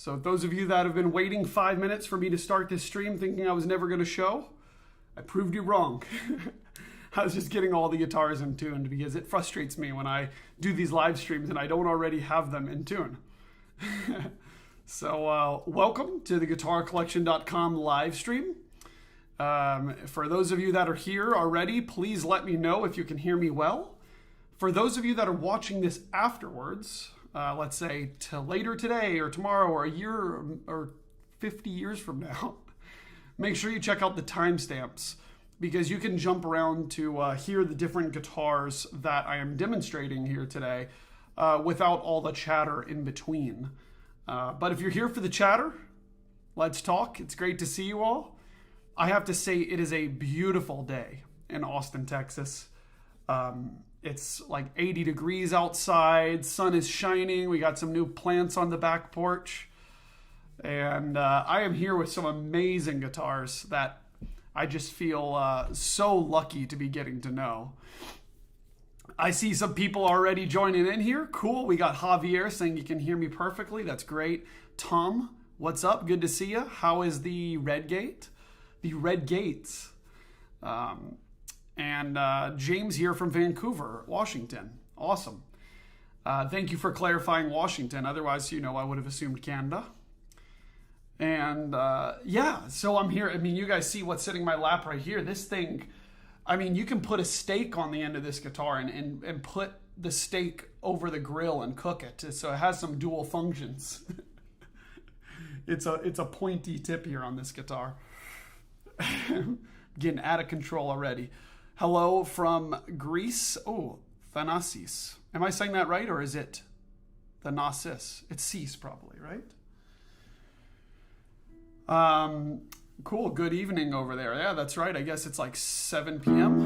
So those of you that have been waiting 5 minutes for me to start this stream thinking I was never going to show, I proved you wrong. I was just getting all the guitars in tune because it frustrates me when I do these live streams and I don't already have them in tune. So welcome to the GuitarCollection.com live stream. For those of you that are here already, please let me know if you can hear me well. For those of you that are watching this afterwards, let's say to later today or tomorrow or a year or 50 years from now, make sure you check out the timestamps because you can jump around to hear the different guitars that I am demonstrating here today without all the chatter in between. But if you're here for the chatter, let's talk. It's great to see you all. I have to say it is a beautiful day in Austin, Texas. It's like 80 degrees outside, sun is shining, we got some new plants on the back porch. And I am here with some amazing guitars that I just feel so lucky to be getting to know. I see some people already joining in here. Cool. We got Javier saying you can hear me perfectly. That's great. Tom, what's up? Good to see you. How is the Red Gate? The Red Gates. And James here from Vancouver, Washington. Awesome. Thank you for clarifying Washington. Otherwise, I would have assumed Canada. And yeah, so I'm here. I mean, you guys see what's sitting in my lap right here. This thing, I mean, you can put a steak on the end of this guitar and put the steak over the grill and cook it. So it has some dual functions. It's a pointy tip here on this guitar. Getting out of control already. Hello from Greece. Oh, Thanasis. Am I saying that right, or is it Thanasis? It's Cis probably, right? Cool. Good evening over there. Yeah, that's right. I guess it's like 7 p.m.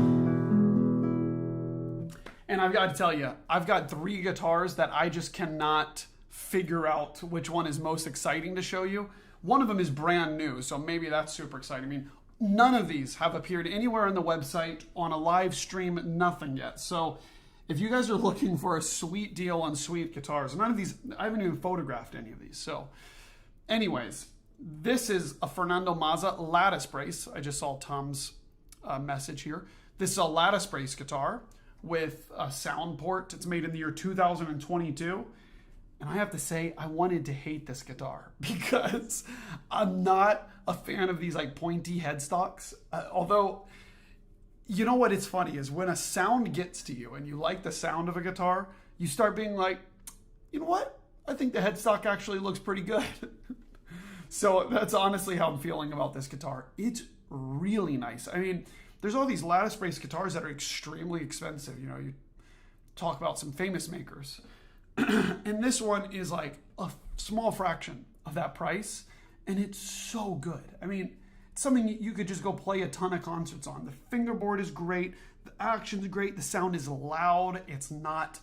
And I've got to tell you, I've got 3 guitars that I just cannot figure out which one is most exciting to show you. One of them is brand new, so maybe that's super exciting. I mean, none of these have appeared anywhere on the website, on a live stream, nothing yet. So if you guys are looking for a sweet deal on sweet guitars, none of these, I haven't even photographed any of these. So anyways, this is a Fernando Mazza Lattice brace. I just saw Tom's message here. This is a Lattice brace guitar with a sound port. It's made in the year 2022. And I have to say, I wanted to hate this guitar because I'm not a fan of these like pointy headstocks. Although, you know what it's funny is when a sound gets to you and you like the sound of a guitar, you start being like, you know what? I think the headstock actually looks pretty good. So that's honestly how I'm feeling about this guitar. It's really nice. I mean, there's all these lattice brace guitars that are extremely expensive. You talk about some famous makers. And this one is like a small fraction of that price. And it's so good. I mean, it's something you could just go play a ton of concerts on. The fingerboard is great. The action's great. The sound is loud. It's not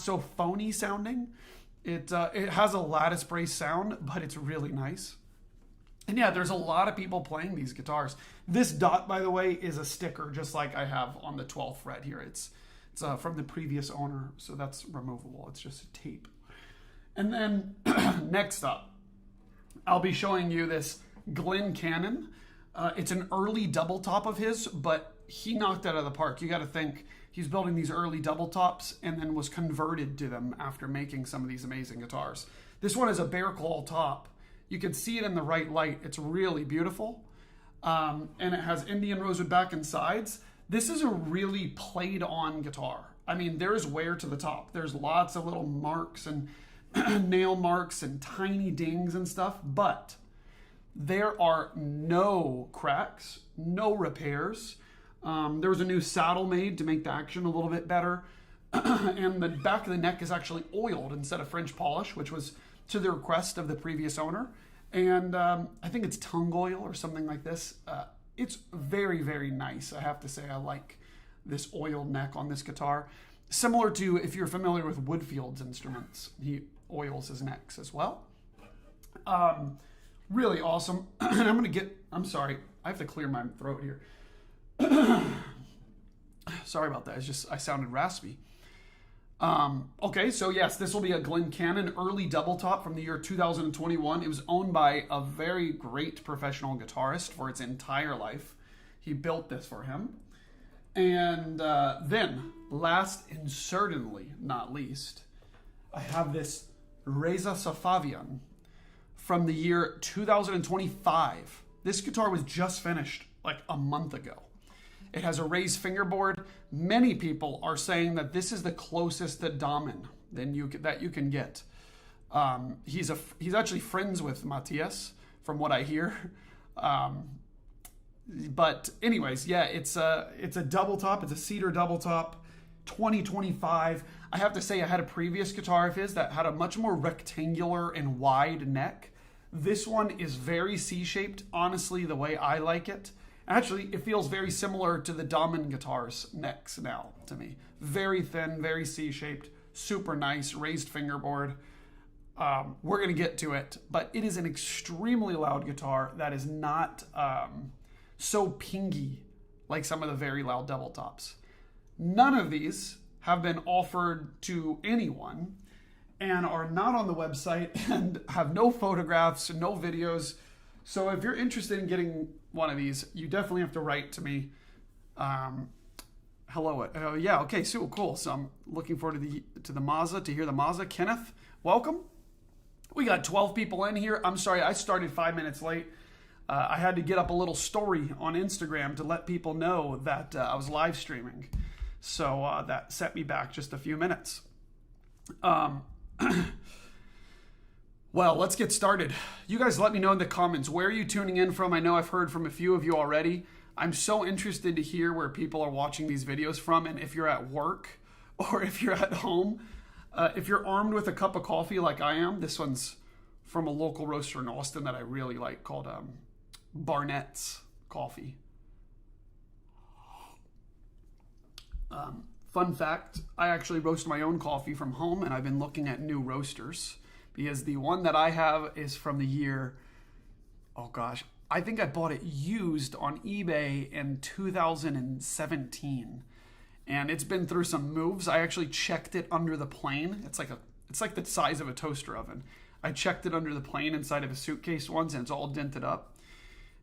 so phony sounding. It has a lattice brace sound, but it's really nice. And yeah, there's a lot of people playing these guitars. This dot, by the way, is a sticker, just like I have on the 12th fret here. It's from the previous owner, so that's removable. It's just a tape. And then next up, I'll be showing you this Glenn Canin. It's an early double top of his, but he knocked it out of the park. You got to think he's building these early double tops and then was converted to them after making some of these amazing guitars. This one is a bare claw top. You can see it in the right light. It's really beautiful. And it has Indian rosewood back and sides. This is a really played on guitar. I mean, there's wear to the top. There's lots of little marks and nail marks and tiny dings and stuff, but there are no cracks, no repairs. There was a new saddle made to make the action a little bit better. And the back of the neck is actually oiled instead of French polish, which was to the request of the previous owner. And I think it's tung oil or something like this. It's very, very nice. I have to say, I like this oiled neck on this guitar. Similar to if you're familiar with Woodfield's instruments, he oils his necks as well. Really awesome. And I'm sorry, I have to clear my throat here. Sorry about that. I sounded raspy. Okay, so yes, this will be a Canin early double top from the year 2021. It was owned by a very great professional guitarist for its entire life. He built this for him. And then, last and certainly not least, I have this Reza Safavian from the year 2025. This guitar was just finished like a month ago. It has a raised fingerboard. Many people are saying that this is the closest to Damen that you can get. He's actually friends with Matthias, from what I hear. But anyways, yeah, it's a double top. It's a cedar double top, 2025. I have to say, I had a previous guitar of his that had a much more rectangular and wide neck. This one is very C-shaped, honestly, the way I like it. Actually, it feels very similar to the Damen guitars necks now to me. Very thin, very C-shaped, super nice, raised fingerboard. We're going to get to it, but it is an extremely loud guitar that is not so pingy like some of the very loud double tops. None of these have been offered to anyone and are not on the website and have no photographs, no videos. So if you're interested in getting one of these, you definitely have to write to me. Hello. Yeah. Okay. So cool. So I'm looking forward to the Mazza, to hear the Mazza. Kenneth, welcome. We got 12 people in here. I'm sorry, I started 5 minutes late. I had to get up a little story on Instagram to let people know that I was live streaming. So that set me back just a few minutes. Well, let's get started. You guys let me know in the comments, where are you tuning in from? I know I've heard from a few of you already. I'm so interested to hear where people are watching these videos from, and if you're at work or if you're at home. If you're armed with a cup of coffee like I am, this one's from a local roaster in Austin that I really like called Barnett's Coffee. Fun fact, I actually roast my own coffee from home, and I've been looking at new roasters because the one that I have is from the year, oh gosh, I think I bought it used on eBay in 2017. And it's been through some moves. I actually checked it under the plane. It's like the size of a toaster oven. I checked it under the plane inside of a suitcase once, and it's all dented up.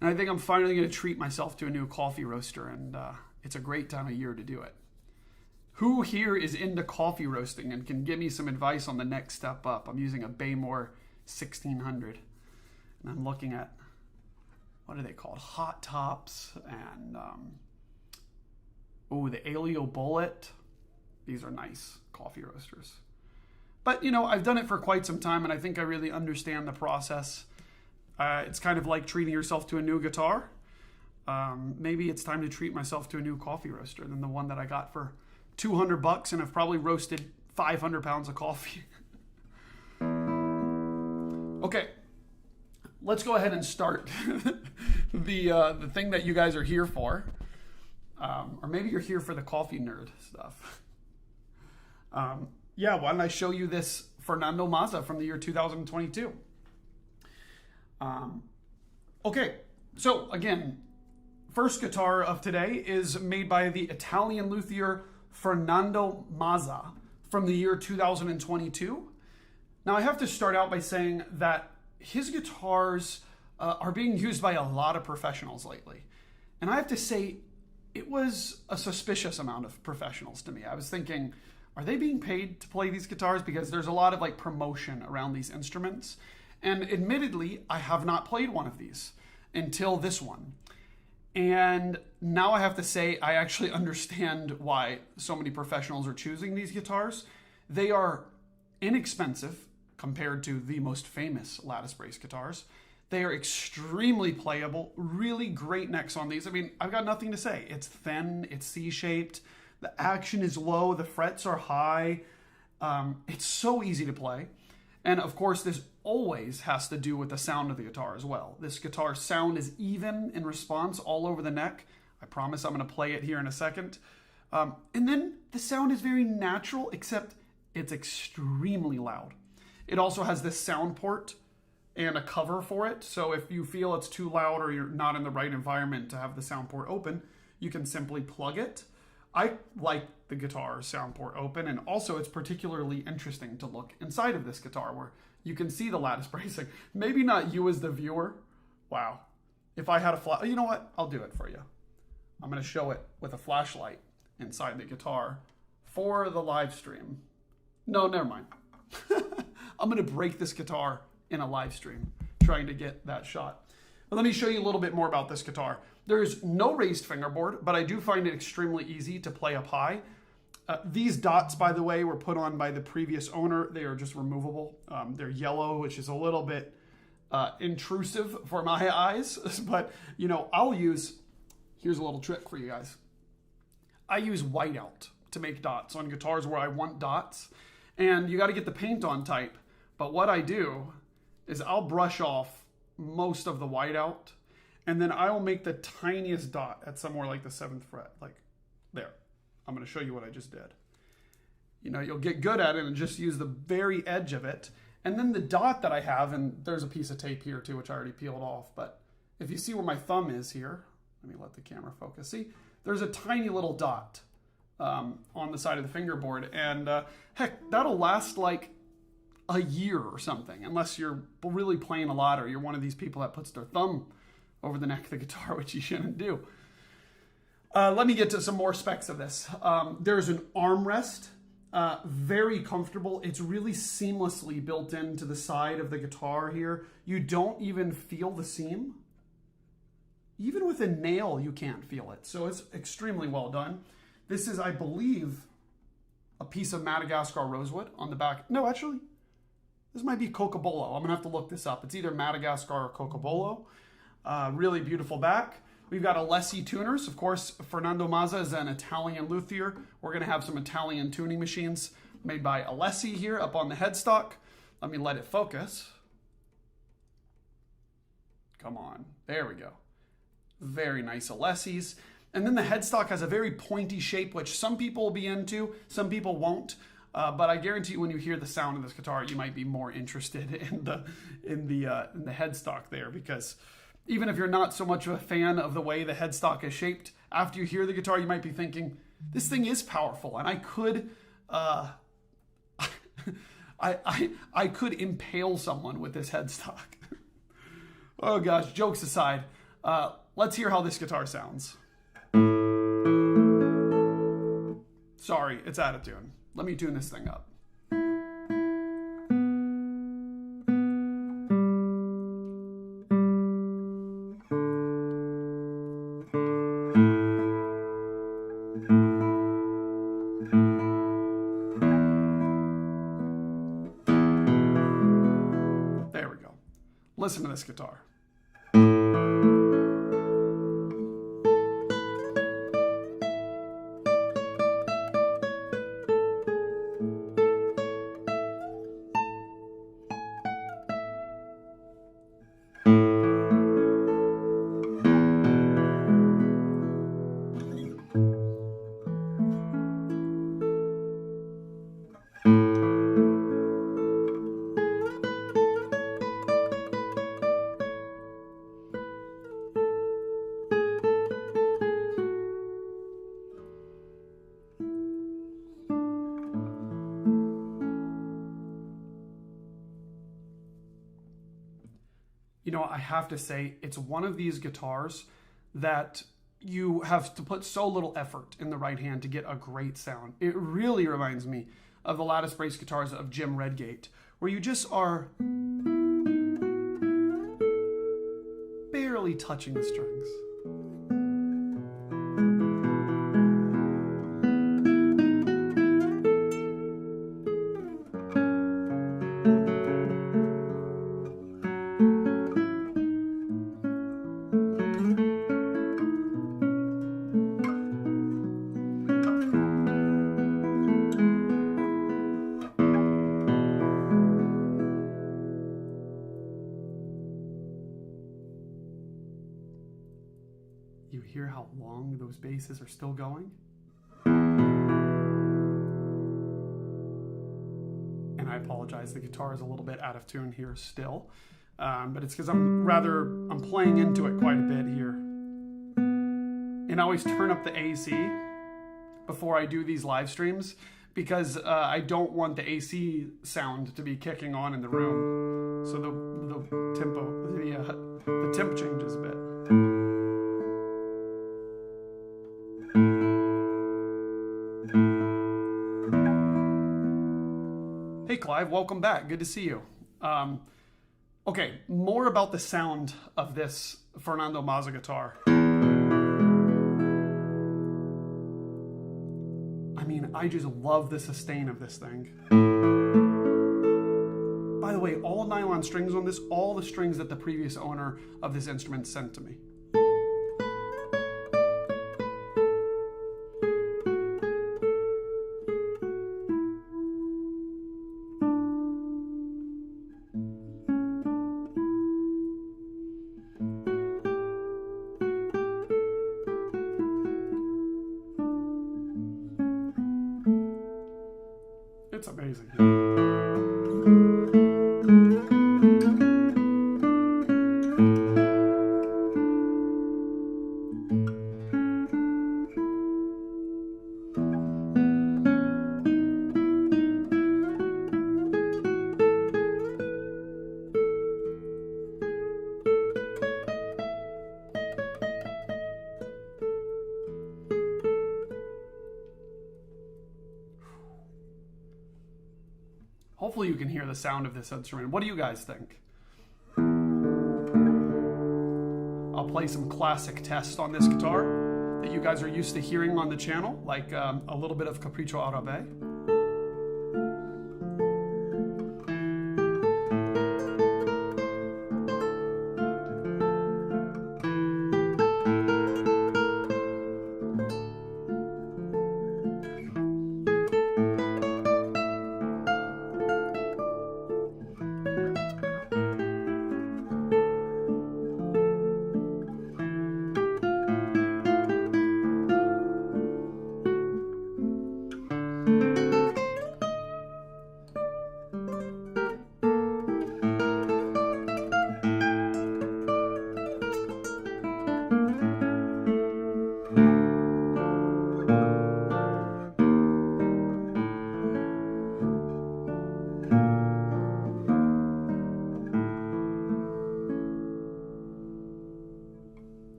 And I think I'm finally going to treat myself to a new coffee roaster, and it's a great time of year to do it. Who here is into coffee roasting and can give me some advice on the next step up? I'm using a Baymore 1600, and I'm looking at, what are they called? Hot tops and the Aleo Bullet. These are nice coffee roasters. But, you know, I've done it for quite some time, and I think I really understand the process. It's kind of like treating yourself to a new guitar. Maybe it's time to treat myself to a new coffee roaster than the one that I got for $200, and I've probably roasted 500 pounds of coffee. Okay, let's go ahead and start the thing that you guys are here for. Or maybe you're here for the coffee nerd stuff. Yeah, why don't I show you this Fernando Mazza from the year 2022. Okay, so again, first guitar of today is made by the Italian luthier Fernando Mazza from the year 2022. Now I have to start out by saying that his guitars are being used by a lot of professionals lately. And I have to say, it was a suspicious amount of professionals to me. I was thinking, are they being paid to play these guitars? Because there's a lot of like promotion around these instruments. And admittedly, I have not played one of these until this one. And now I have to say, I actually understand why so many professionals are choosing these guitars. They are inexpensive compared to the most famous lattice brace guitars. They are extremely playable, really great necks on these. I mean, I've got nothing to say. It's thin, it's C-shaped, the action is low, the frets are high. It's so easy to play. And of course, this always has to do with the sound of the guitar as well. This guitar sound is even in response all over the neck. I promise I'm going to play it here in a second. And then the sound is very natural, except it's extremely loud. It also has this sound port and a cover for it. So if you feel it's too loud or you're not in the right environment to have the sound port open, you can simply plug it. I like the guitar sound port open, and also it's particularly interesting to look inside of this guitar where you can see the lattice bracing. Maybe not you as the viewer. Wow. If I had a you know what? I'll do it for you. I'm going to show it with a flashlight inside the guitar for the live stream. No, never mind. I'm going to break this guitar in a live stream trying to get that shot. But let me show you a little bit more about this guitar. There's no raised fingerboard, but I do find it extremely easy to play up high. These dots, by the way, were put on by the previous owner. They are just removable. They're yellow, which is a little bit intrusive for my eyes. But, you know, here's a little trick for you guys. I use whiteout to make dots on guitars where I want dots. And you got to get the paint on type. But what I do is I'll brush off most of the whiteout, and then I will make the tiniest dot at somewhere like the 7th fret, like there. I'm going to show you what I just did. You know, you'll get good at it and just use the very edge of it. And then the dot that I have, and there's a piece of tape here too, which I already peeled off. But if you see where my thumb is here, let me let the camera focus. See, there's a tiny little dot on the side of the fingerboard. And heck, that'll last like a year or something, unless you're really playing a lot or you're one of these people that puts their thumb over the neck of the guitar, which you shouldn't do. Let me get to some more specs of this. There's an armrest, very comfortable. It's really seamlessly built into the side of the guitar here. You don't even feel the seam. Even with a nail, you can't feel it. So it's extremely well done. This is, I believe, a piece of Madagascar rosewood on the back. No, actually, this might be Cocobolo. I'm gonna have to look this up. It's either Madagascar or Cocobolo. Really beautiful back. We've got Alessi tuners. Of course, Fernando Mazza is an Italian luthier. We're gonna have some Italian tuning machines made by Alessi here up on the headstock. Let me let it focus. Come on, there we go. Very nice Alessis. And then the headstock has a very pointy shape, which some people will be into, some people won't. But I guarantee you, when you hear the sound of this guitar, you might be more interested in the headstock there, because even if you're not so much of a fan of the way the headstock is shaped, after you hear the guitar, you might be thinking, this thing is powerful, and I could I could impale someone with this headstock. Oh gosh, jokes aside, let's hear how this guitar sounds. Sorry, it's out of tune. Let me tune this thing up. There we go. Listen to this guitar. You know, I have to say, it's one of these guitars that you have to put so little effort in the right hand to get a great sound. It really reminds me of the lattice brace guitars of Jim Redgate, where you just are barely touching the strings. You hear how long those basses are still going? And I apologize, the guitar is a little bit out of tune here still, but it's because I'm playing into it quite a bit here. And I always turn up the AC before I do these live streams because I don't want the AC sound to be kicking on in the room. So the temp changes a bit. Hey Clive, welcome back. Good to see you. Okay, more about the sound of this Fernando Mazza guitar. I mean, I just love the sustain of this thing. By the way, all nylon strings on this, all the strings that the previous owner of this instrument sent to me. It's amazing. Hopefully you can hear the sound of this instrument. What do you guys think? I'll play some classic tests on this guitar that you guys are used to hearing on the channel, like a little bit of Capriccio Arabe.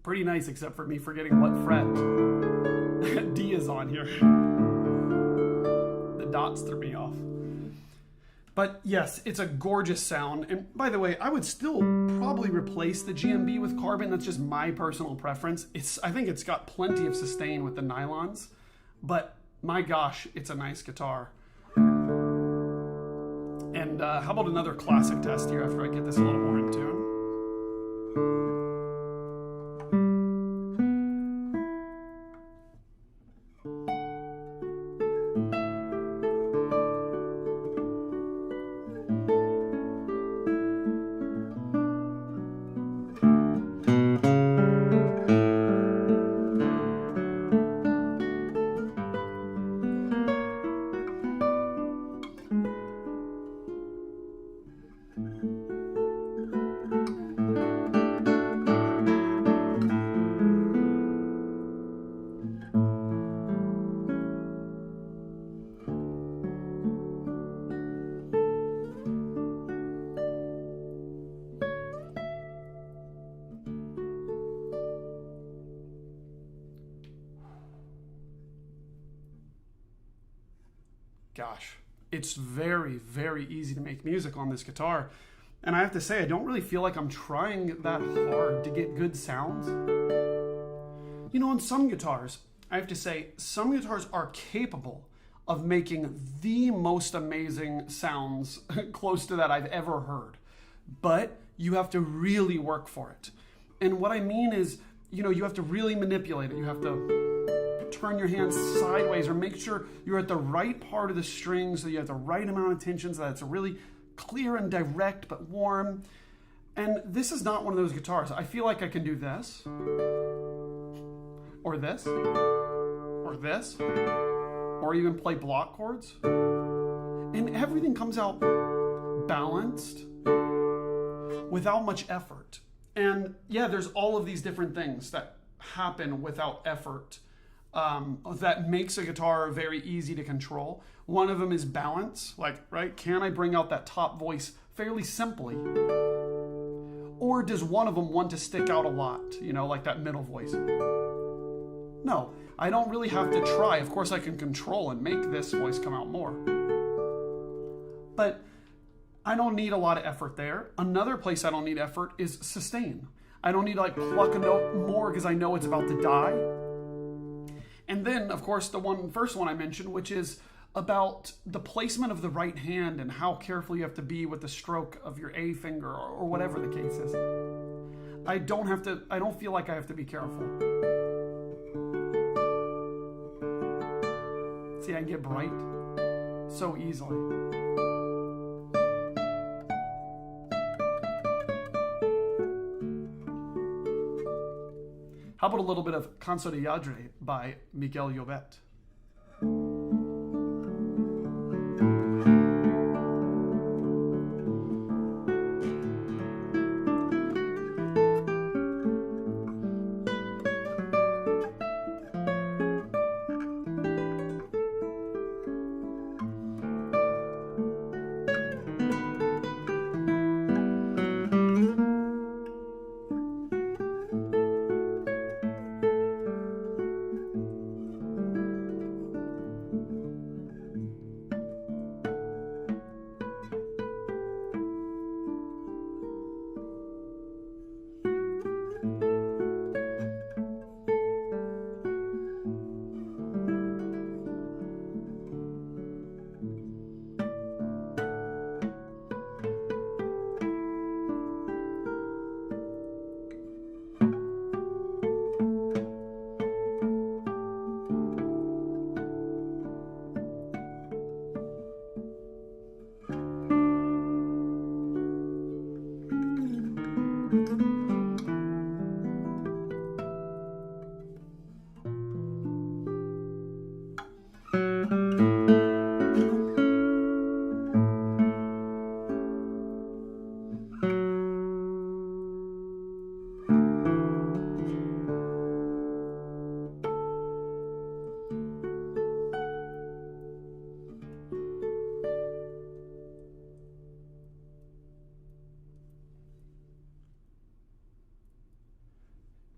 Pretty nice, except for me forgetting what fret D is on here. The dots threw me off. But yes, it's a gorgeous sound. And by the way, I would still probably replace the GMB with carbon. That's just my personal preference. I think it's got plenty of sustain with the nylons, but my gosh, it's a nice guitar. And how about another classic test here after I get this a little more in tune? Gosh, it's very, very easy to make music on this guitar. And I have to say, I don't really feel like I'm trying that hard to get good sounds. You know, on some guitars, I have to say, some guitars are capable of making the most amazing sounds close to that I've ever heard. But you have to really work for it. And what I mean is, you know, you have to really manipulate it. You have to turn your hands sideways or make sure you're at the right part of the string so you have the right amount of tension so that it's really clear and direct but warm. And this is not one of those guitars. I feel like I can do this, or this, or this, or even play block chords. And everything comes out balanced without much effort. And yeah, there's all of these different things that happen without effort that makes a guitar very easy to control. One of them is balance, like, right? Can I bring out that top voice fairly simply? Or does one of them want to stick out a lot, you know, like that middle voice? No, I don't really have to try. Of course, I can control and make this voice come out more. But I don't need a lot of effort there. Another place I don't need effort is sustain. I don't need to like pluck a note more because I know it's about to die. And then, of course, the first one I mentioned, which is about the placement of the right hand and how careful you have to be with the stroke of your A finger or whatever the case is. I don't feel like I have to be careful. See, I can get bright so easily. How about a little bit of Canso de Lladre by Miguel Llobet?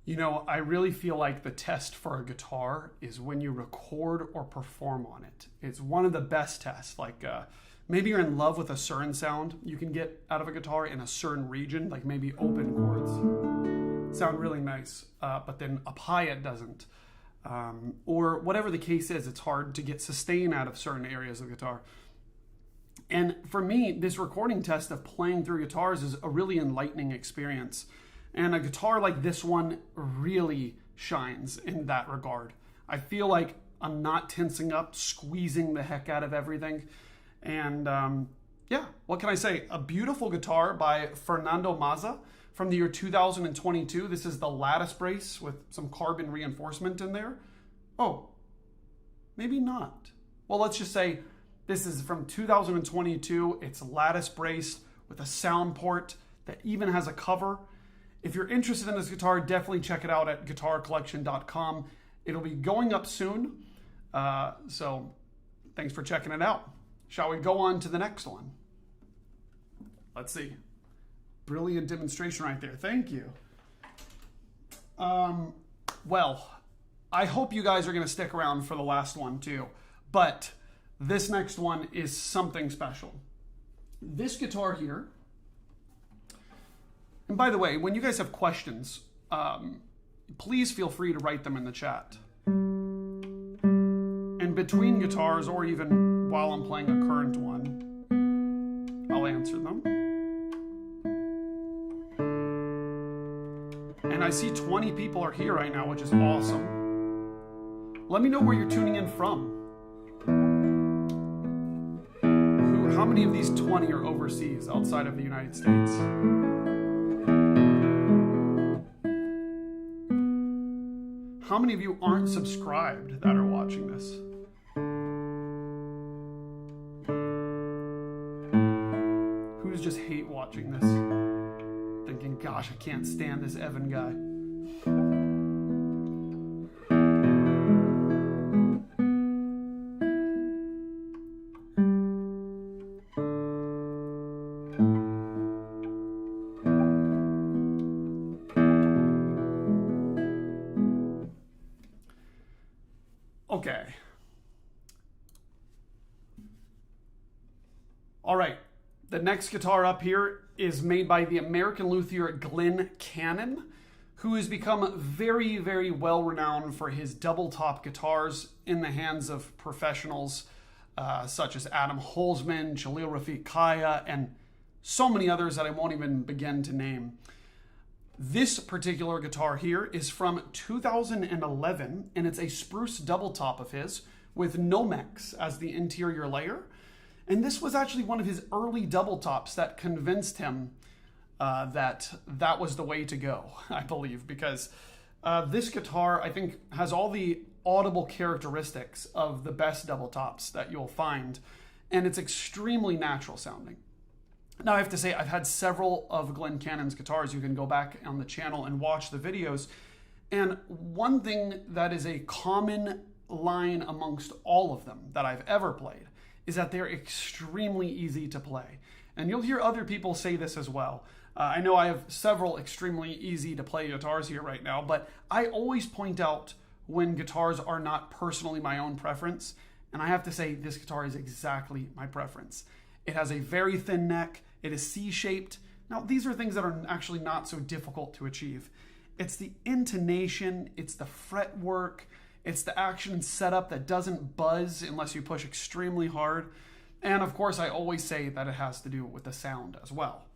You know, I really feel like the test for a guitar is when you record or perform on it. It's one of the best tests. Like maybe you're in love with a certain sound you can get out of a guitar in a certain region, like maybe open chords sound really nice, but then up high it doesn't. Or whatever the case is, it's hard to get sustain out of certain areas of the guitar. And for me, this recording test of playing through guitars is a really enlightening experience. And a guitar like this one really shines in that regard. I feel like I'm not tensing up, squeezing the heck out of everything. And yeah, what can I say? A beautiful guitar by Fernando Mazza from the year 2022. This is the Lattice brace with some carbon reinforcement in there. Oh, maybe not. Well, let's just say this is from 2022. It's Lattice brace with a sound port that even has a cover. If you're interested in this guitar, definitely check it out at guitarcollection.com. It'll be going up soon. So thanks for checking it out. Shall we go on to the next one? Let's see. Brilliant demonstration right there. Thank you. Well, I hope you guys are going to stick around for the last one too. But this next one is something special. This guitar here. And by the way, when you guys have questions, please feel free to write them in the chat. And between guitars, or even while I'm playing a current one, I'll answer them. And I see 20 people are here right now, which is awesome. Let me know where you're tuning in from. How many of these 20 are overseas, outside of the United States? How many of you aren't subscribed that are watching this? YouTubers just hate watching this. Thinking, gosh, I can't stand this Evan guy. Okay. All right. The next guitar up here is made by the American luthier Glenn Canin, who has become very, very well renowned for his double-top guitars in the hands of professionals such as Adam Holzman, Jalil Rafiq Kaya, and so many others that I won't even begin to name. This particular guitar here is from 2011, and it's a spruce double top of his with Nomex as the interior layer. And this was actually one of his early double tops that convinced him that was the way to go, I believe, because this guitar, I think, has all the audible characteristics of the best double tops that you'll find, and it's extremely natural sounding. Now, I have to say, I've had several of Glenn Canin's guitars. You can go back on the channel and watch the videos. And one thing that is a common line amongst all of them that I've ever played is that they're extremely easy to play. And you'll hear other people say this as well. I know I have several extremely easy to play guitars here right now, but I always point out when guitars are not personally my own preference. And I have to say, this guitar is exactly my preference. It has a very thin neck. It is C-shaped. Now, these are things that are actually not so difficult to achieve. It's the intonation, it's the fretwork, it's the action and setup that doesn't buzz unless you push extremely hard. And of course, I always say that it has to do with the sound as well.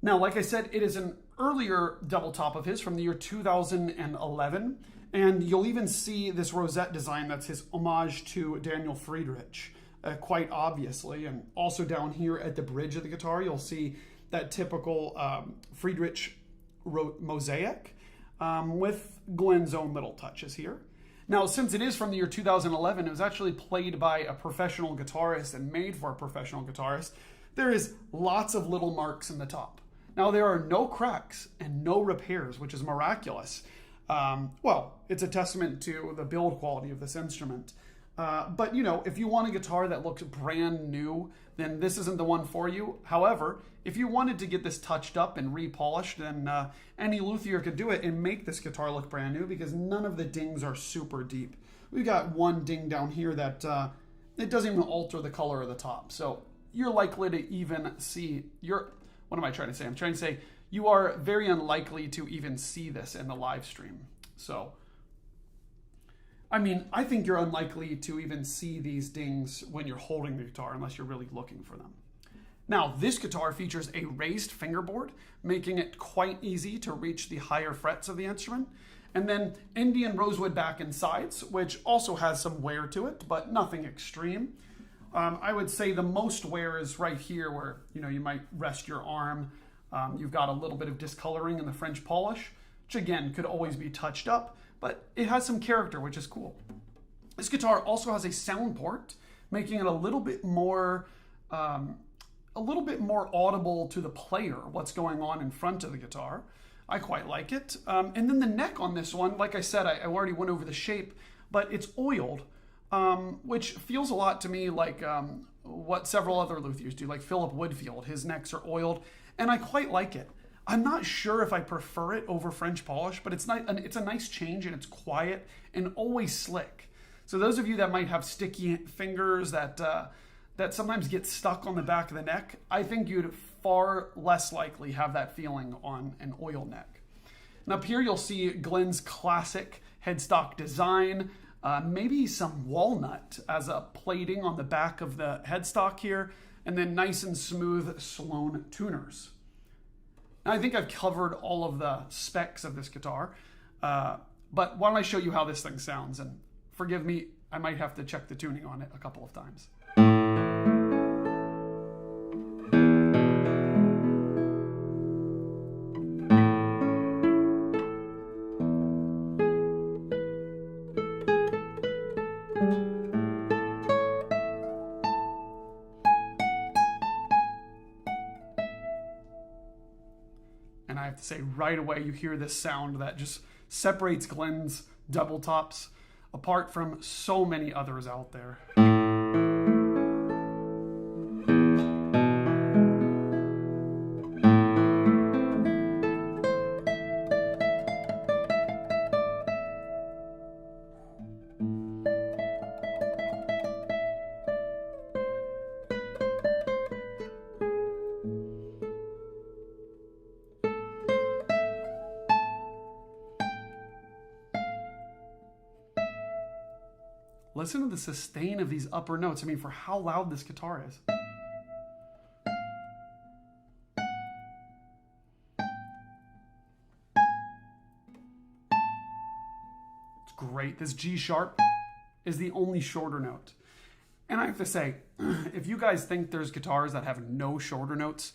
Now, like I said, it is an earlier double top of his from the year 2011. And you'll even see this rosette design that's his homage to Daniel Friedrich. Quite obviously, and also down here at the bridge of the guitar, you'll see that typical Friedrich mosaic with Glenn's own little touches here. Now, since it is from the year 2011, it was actually played by a professional guitarist and made for a professional guitarist. There is lots of little marks in the top. Now, there are no cracks and no repairs, which is miraculous. Well, it's a testament to the build quality of this instrument. But, you know, if you want a guitar that looks brand new, then this isn't the one for you. However, if you wanted to get this touched up and repolished, then any luthier could do it and make this guitar look brand new because none of the dings are super deep. We've got one ding down here that it doesn't even alter the color of the top. So you're likely to even see what am I trying to say? I'm trying to say you are very unlikely to even see this in the live stream. So I mean, I think you're unlikely to even see these dings when you're holding the guitar unless you're really looking for them. Now, this guitar features a raised fingerboard, making it quite easy to reach the higher frets of the instrument. And then Indian rosewood back and sides, which also has some wear to it, but nothing extreme. I would say the most wear is right here where, you know, you might rest your arm. You've got a little bit of discoloring in the French polish, which again could always be touched up. But it has some character, which is cool. This guitar also has a sound port, making it a little bit more audible to the player, what's going on in front of the guitar. I quite like it. And then the neck on this one, like I said, I already went over the shape, but it's oiled, which feels a lot to me like what several other luthiers do, like Philip Woodfield. His necks are oiled, and I quite like it. I'm not sure if I prefer it over French polish, but it's a nice change, and it's quiet and always slick. So those of you that might have sticky fingers that sometimes get stuck on the back of the neck, I think you'd far less likely have that feeling on an oil neck. And up here you'll see Glenn's classic headstock design, maybe some walnut as a plating on the back of the headstock here, and then nice and smooth Sloan tuners. Now, I think I've covered all of the specs of this guitar, but why don't I show you how this thing sounds? And forgive me, I might have to check the tuning on it a couple of times. say right away you hear this sound that just separates Glenn's doubletops apart from so many others out there. Listen to the sustain of these upper notes. I mean, for how loud this guitar is. It's great. This G sharp is the only shorter note. And I have to say, if you guys think there's guitars that have no shorter notes,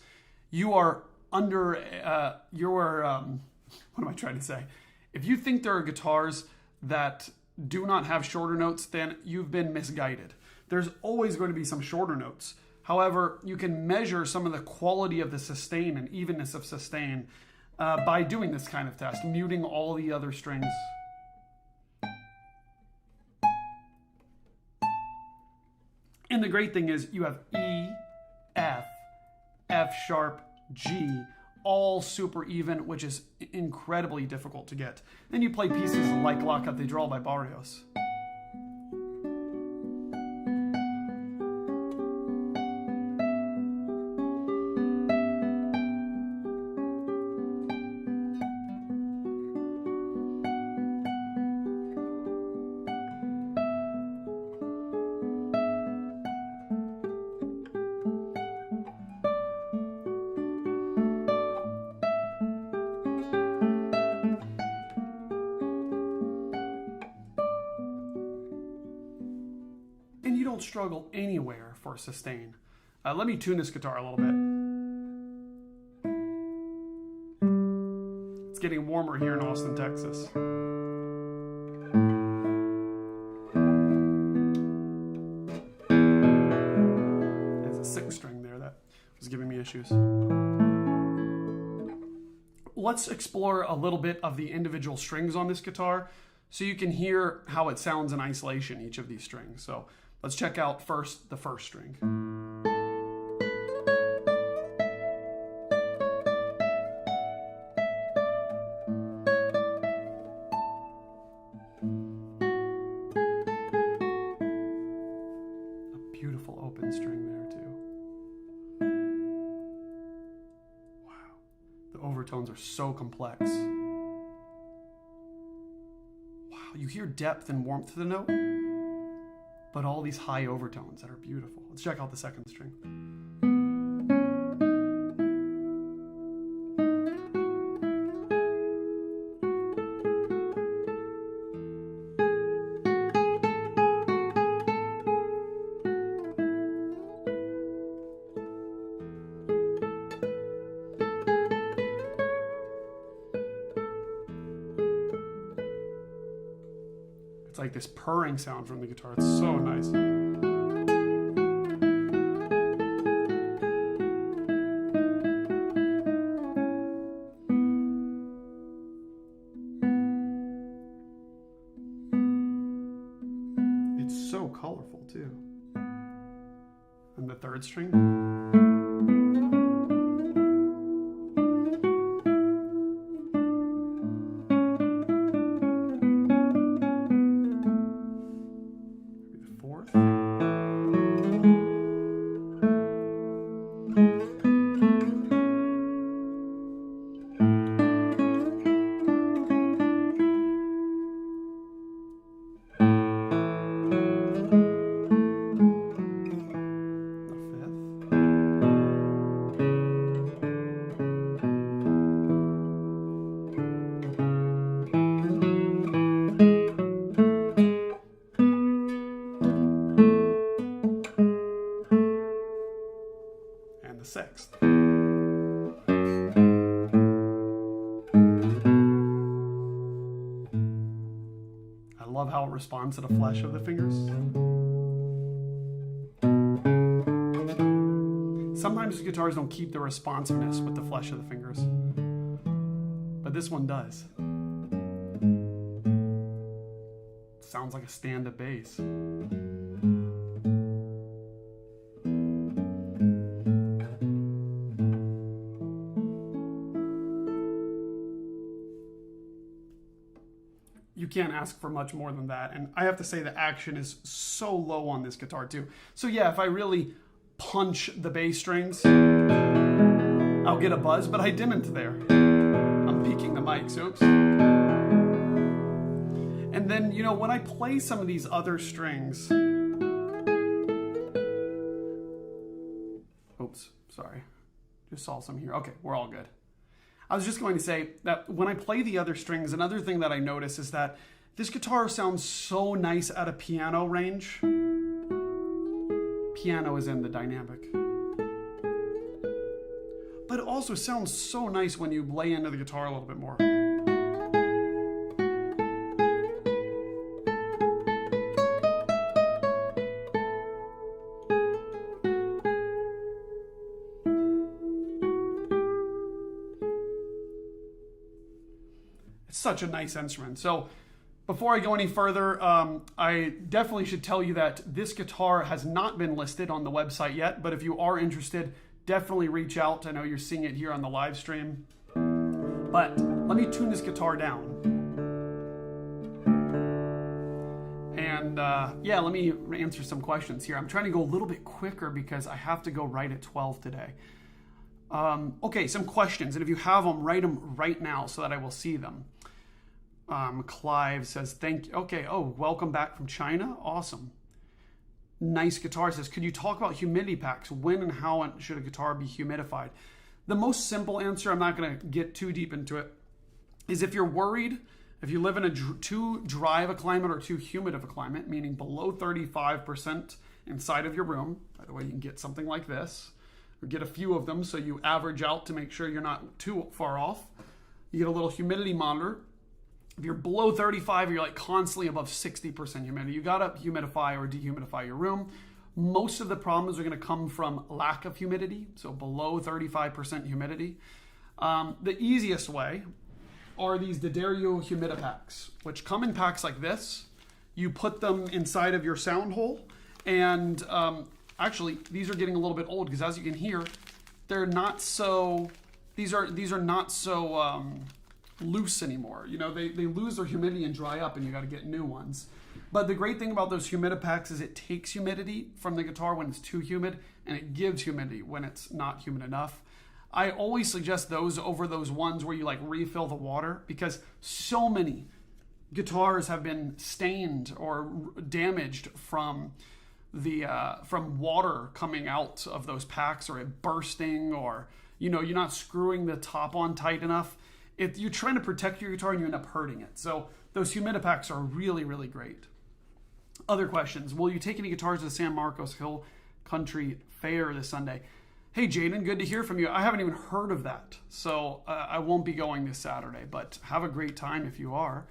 you are what am I trying to say? If you think there are guitars that do not have shorter notes, then you've been misguided. There's always going to be some shorter notes. However, you can measure some of the quality of the sustain and evenness of sustain by doing this kind of test, muting all the other strings. And the great thing is you have E, F, F sharp, G, all super even, which is incredibly difficult to get. Then you play pieces like La Catedral by Barrios. Struggle anywhere for sustain. Let me tune this guitar a little bit. It's getting warmer here in Austin, Texas. There's a 6th string there that was giving me issues. Let's explore a little bit of the individual strings on this guitar so you can hear how it sounds in isolation, each of these strings. So let's check out first the 1st string. A beautiful open string there too. Wow. The overtones are so complex. Wow, you hear depth and warmth to the note, but all these high overtones that are beautiful. Let's check out the 2nd string. It's like this purring sound from the guitar. It's so nice. It's so colorful too. And the 3rd string. The 6th. I love how it responds to the flesh of the fingers. Sometimes guitars don't keep the responsiveness with the flesh of the fingers. but this one does. Sounds like a stand-up bass. You can't ask for much more than that. And I have to say the action is so low on this guitar too. So yeah, if I really punch the bass strings, I'll get a buzz, but I didn't there. I'm peaking the mic, so oops. And then, you know, when I play some of these other strings, oops, sorry. Just saw some here. Okay, we're all good. I was just going to say that when I play the other strings, another thing that I notice is that this guitar sounds so nice at a piano range. Piano is in the dynamic. But it also sounds so nice when you lay into the guitar a little bit more. Such a nice instrument. So before I go any further, I definitely should tell you that this guitar has not been listed on the website yet, but if you are interested, definitely reach out. I know you're seeing it here on the live stream, but let me tune this guitar down. And yeah, let me answer some questions here. I'm trying to go a little bit quicker because I have to go right at 12 today. Okay, some questions, and if you have them, write them right now so that I will see them. Clive says, thank you. Okay, oh, welcome back from China. Awesome. Nice guitar says, could you talk about humidity packs? When and how should a guitar be humidified? The most simple answer, I'm not going to get too deep into it, is if you're worried, if you live in a too dry of a climate or too humid of a climate, meaning below 35% inside of your room, by the way, you can get something like this, or get a few of them so you average out to make sure you're not too far off. You get a little humidity monitor. If you're below 35, or you're like constantly above 60% humidity, you gotta humidify or dehumidify your room. Most of the problems are gonna come from lack of humidity, so below 35% humidity. The easiest way are these D'Addario humidipacks, which come in packs like this. You put them inside of your sound hole, and actually, these are getting a little bit old because as you can hear, they're not so, these are not so loose anymore. You know, they lose their humidity and dry up and you got to get new ones. But the great thing about those humidipacks is it takes humidity from the guitar when it's too humid and it gives humidity when it's not humid enough. I always suggest those over those ones where you like refill the water because so many guitars have been stained or damaged from the from water coming out of those packs, or it bursting, or you know, you're not screwing the top on tight enough. If you're trying to protect your guitar and you end up hurting it. So those humidipacks are really, really great. Other questions. Will you take any guitars to the San Marcos Hill Country Fair this Sunday? Hey, Jaden, good to hear from you. I haven't even heard of that. So I won't be going this Saturday, but have a great time if you are.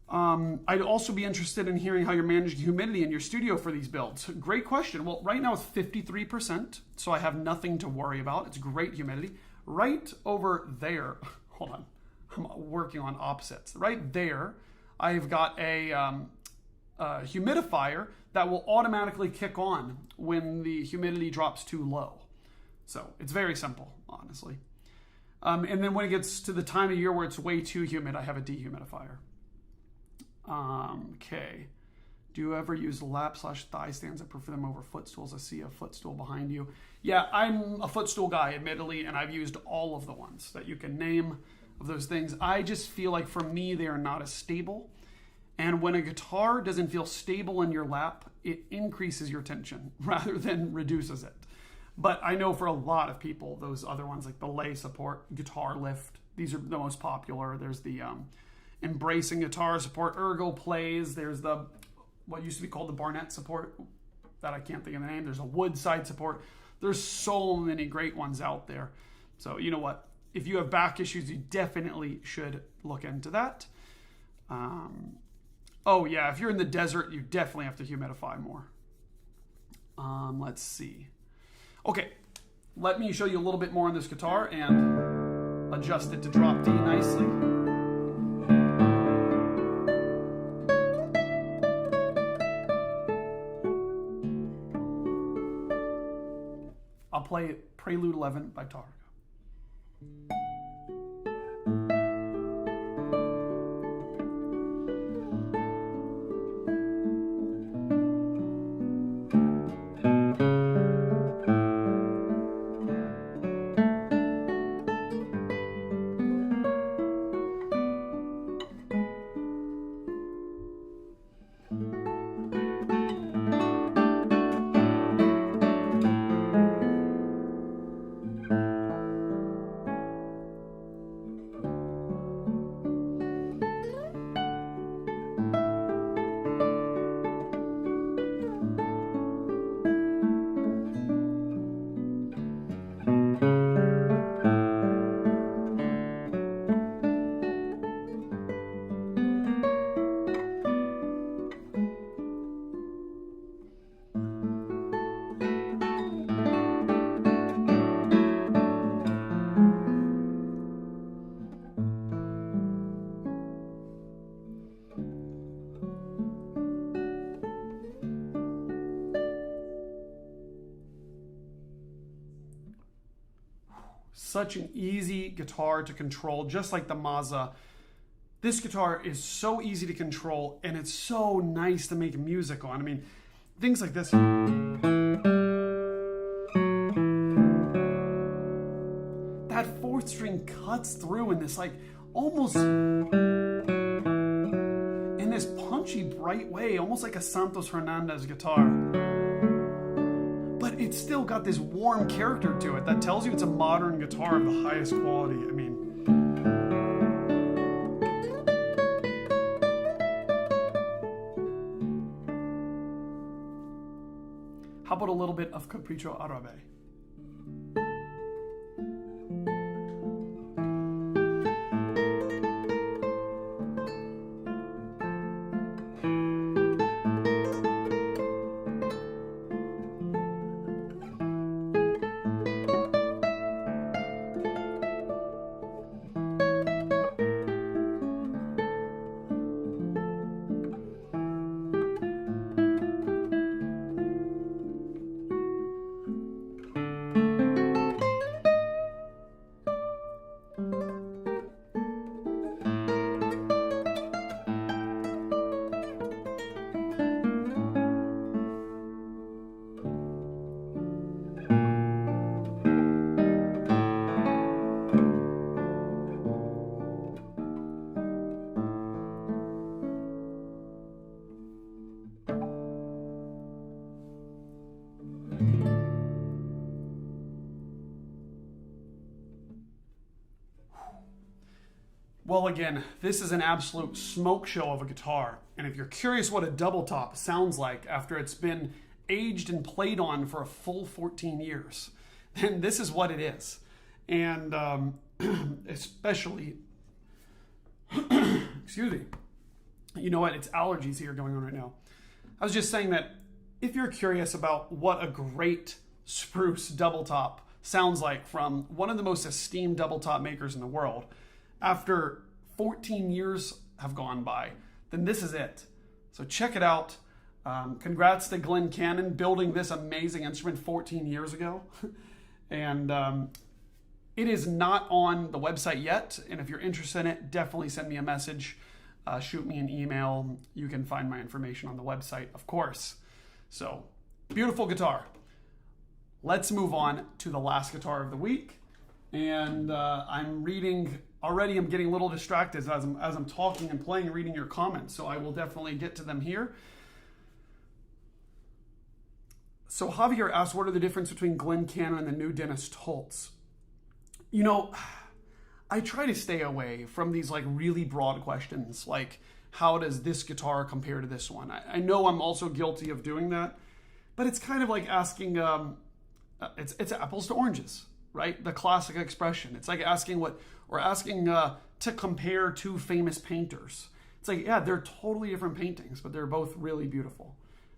I'd also be interested in hearing how you're managing humidity in your studio for these builds. Great question. Well, right now it's 53%, so I have nothing to worry about. It's great humidity. Right over there, hold on, I'm working on opposites. Right there, I've got a humidifier that will automatically kick on when the humidity drops too low. So it's very simple, honestly. And then when it gets to the time of year where it's way too humid, I have a dehumidifier. Okay. Do you ever use lap/thigh stands? I prefer them over footstools. I see a footstool behind you. Yeah, I'm a footstool guy, admittedly, and I've used all of the ones that you can name of those things. I just feel like for me, they are not as stable. And when a guitar doesn't feel stable in your lap, it increases your tension rather than reduces it. But I know for a lot of people, those other ones like the lay support, guitar lift, these are the most popular. There's the embracing guitar support, ergo plays. There's the what used to be called the Barnett support that I can't think of the name. There's a wood side support. There's so many great ones out there. So you know what? If you have back issues, you definitely should look into that. Oh yeah, if you're in the desert, you definitely have to humidify more. Let's see. Okay, let me show you a little bit more on this guitar, and adjust it to drop D nicely. I'll play Prelude 11 by Targa. Such an easy guitar to control, just like the Mazza. This guitar is so easy to control, and it's so nice to make music on. I mean, things like this. That fourth string cuts through in this, like, almost in this punchy, bright way, almost like a Santos Hernandez guitar. But it's still got this warm character to it that tells you it's a modern guitar of the highest quality. I mean, how about a little bit of Capriccio Arabe? Well, again, this is an absolute smoke show of a guitar. And if you're curious what a Doubletop sounds like after it's been aged and played on for a full 14 years, then this is what it is. And especially, excuse me, you know what, it's allergies here going on right now. I was just saying that if you're curious about what a great spruce Doubletop sounds like from one of the most esteemed Doubletop makers in the world, after 14 years have gone by, then this is it. So check it out. Congrats to Glenn Canin building this amazing instrument 14 years ago. And it is not on the website yet. And if you're interested in it, definitely send me a message. Shoot me an email. You can find my information on the website, of course. So, beautiful guitar. Let's move on to the last guitar of the week. And I'm reading, already I'm getting a little distracted as I'm talking and playing and reading your comments. So I will definitely get to them here. So Javier asked, what are the difference between Glenn Canin and the new Dennis Toltz? You know, I try to stay away from these like really broad questions, like how does this guitar compare to this one? I know I'm also guilty of doing that, but it's kind of like asking, it's apples to oranges, right? The classic expression. It's like asking to compare two famous painters. It's like, yeah, they're totally different paintings, but they're both really beautiful.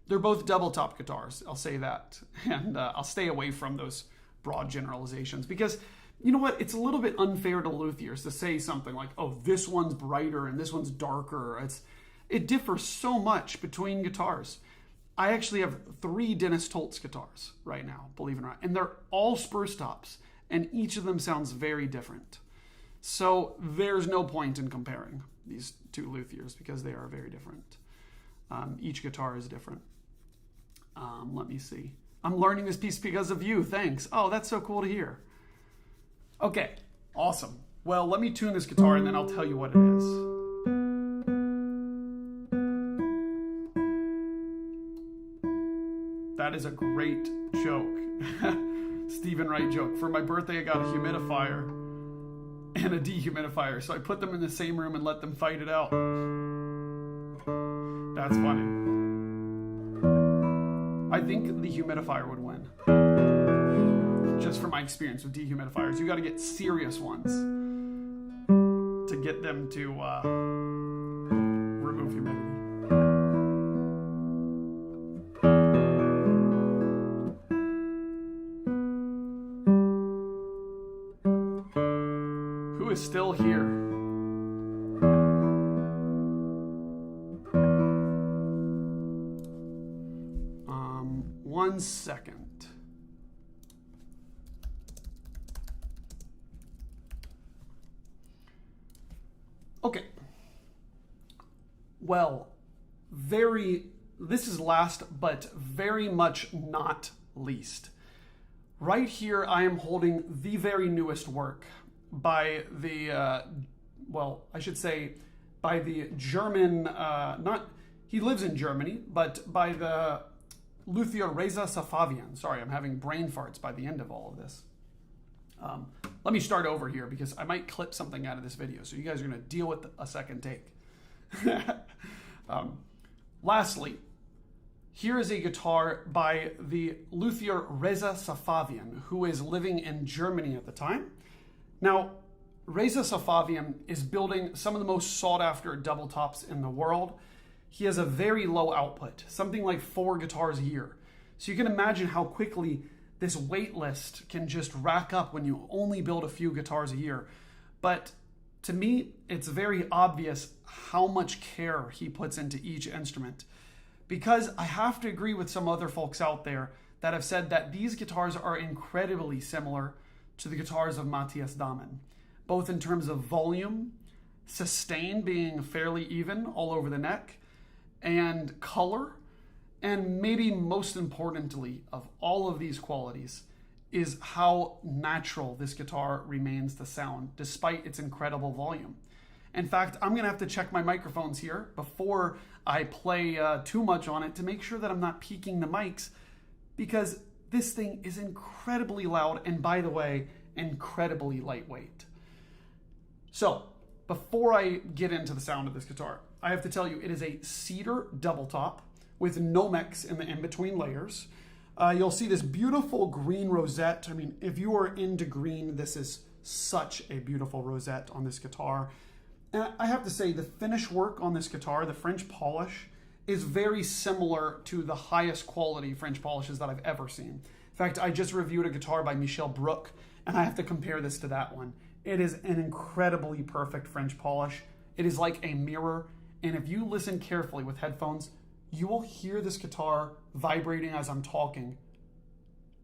They're both Doubletop guitars, I'll say that. And I'll stay away from those broad generalizations because you know what? It's a little bit unfair to luthiers to say something like, oh, this one's brighter and this one's darker. It differs so much between guitars. I actually have 3 Dennis Toltz guitars right now, believe it or not. And they're all spur stops. And each of them sounds very different. So there's no point in comparing these 2 luthiers because they are very different. Each guitar is different. Let me see. I'm learning this piece because of you. Thanks. Oh, that's so cool to hear. Okay, awesome. Well, let me tune this guitar and then I'll tell you what it is. That is a great joke. Stephen Wright joke. For my birthday, I got a humidifier and a dehumidifier. So I put them in the same room and let them fight it out. That's funny. I think the humidifier would win. Just from my experience with dehumidifiers. You got to get serious ones to get them to remove humidity. Who is still here? One second. Okay. Well, this is last, but very much not least. Right here, I am holding the very newest work by the, by the German, he lives in Germany, but by the luthier Reza Safavian. Sorry, I'm having brain farts by the end of all of this. Let me start over here because I might clip something out of this video, so you guys are going to deal with a second take. Lastly, here is a guitar by the luthier Reza Safavian, who is living in Germany at the time. Now, Reza Safavian is building some of the most sought-after double tops in the world. He has a very low output, something like 4 guitars a year. So you can imagine how quickly this wait list can just rack up when you only build a few guitars a year. But to me, it's very obvious how much care he puts into each instrument. Because I have to agree with some other folks out there that have said that these guitars are incredibly similar to the guitars of Matthias Dahmen, both in terms of volume, sustain being fairly even all over the neck, and color, and maybe most importantly of all of these qualities is how natural this guitar remains to sound despite its incredible volume. In fact, I'm gonna have to check my microphones here before I play too much on it to make sure that I'm not peaking the mics, because this thing is incredibly loud and, by the way, incredibly lightweight. So before I get into the sound of this guitar, I have to tell you, it is a cedar double top with Nomex in the in-between layers. You'll see this beautiful green rosette. I mean, if you are into green, this is such a beautiful rosette on this guitar. And I have to say, the finish work on this guitar, the French polish, is very similar to the highest quality French polishes that I've ever seen. In fact, I just reviewed a guitar by Michel Bruck, and I have to compare this to that one. It is an incredibly perfect French polish. It is like a mirror. And if you listen carefully with headphones, you will hear this guitar vibrating as I'm talking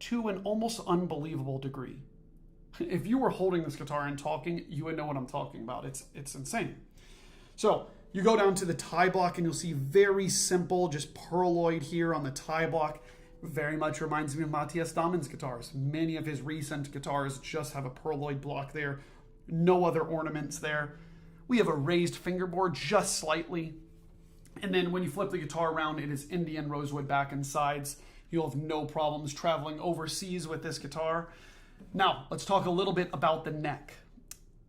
to an almost unbelievable degree. If you were holding this guitar and talking, you would know what I'm talking about. It's insane. So you go down to the tie block and you'll see very simple, just pearloid here on the tie block. Very much reminds me of Matthias Dahmen's guitars. Many of his recent guitars just have a pearloid block there. No other ornaments there. We have a raised fingerboard just slightly. And then when you flip the guitar around, it is Indian rosewood back and sides. You'll have no problems traveling overseas with this guitar. Now, let's talk a little bit about the neck.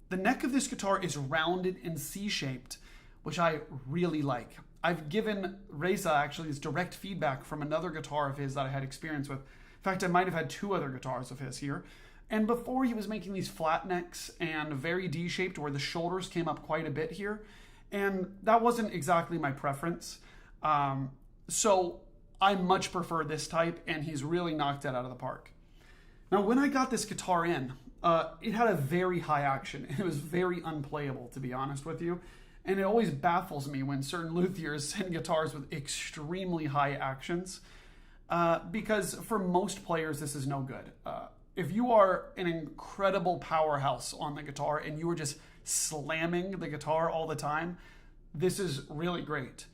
The neck of this guitar is rounded and C-shaped, which I really like. I've given Reza actually this direct feedback from another guitar of his that I had experience with. In fact, I might have had 2 other guitars of his here. And before, he was making these flat necks and very D-shaped where the shoulders came up quite a bit here. And that wasn't exactly my preference. So I much prefer this type, and he's really knocked it out of the park. Now, when I got this guitar in, it had a very high action. It was very unplayable, to be honest with you. And it always baffles me when certain luthiers send guitars with extremely high actions, because for most players, this is no good. If you are an incredible powerhouse on the guitar and you are just slamming the guitar all the time, this is really great.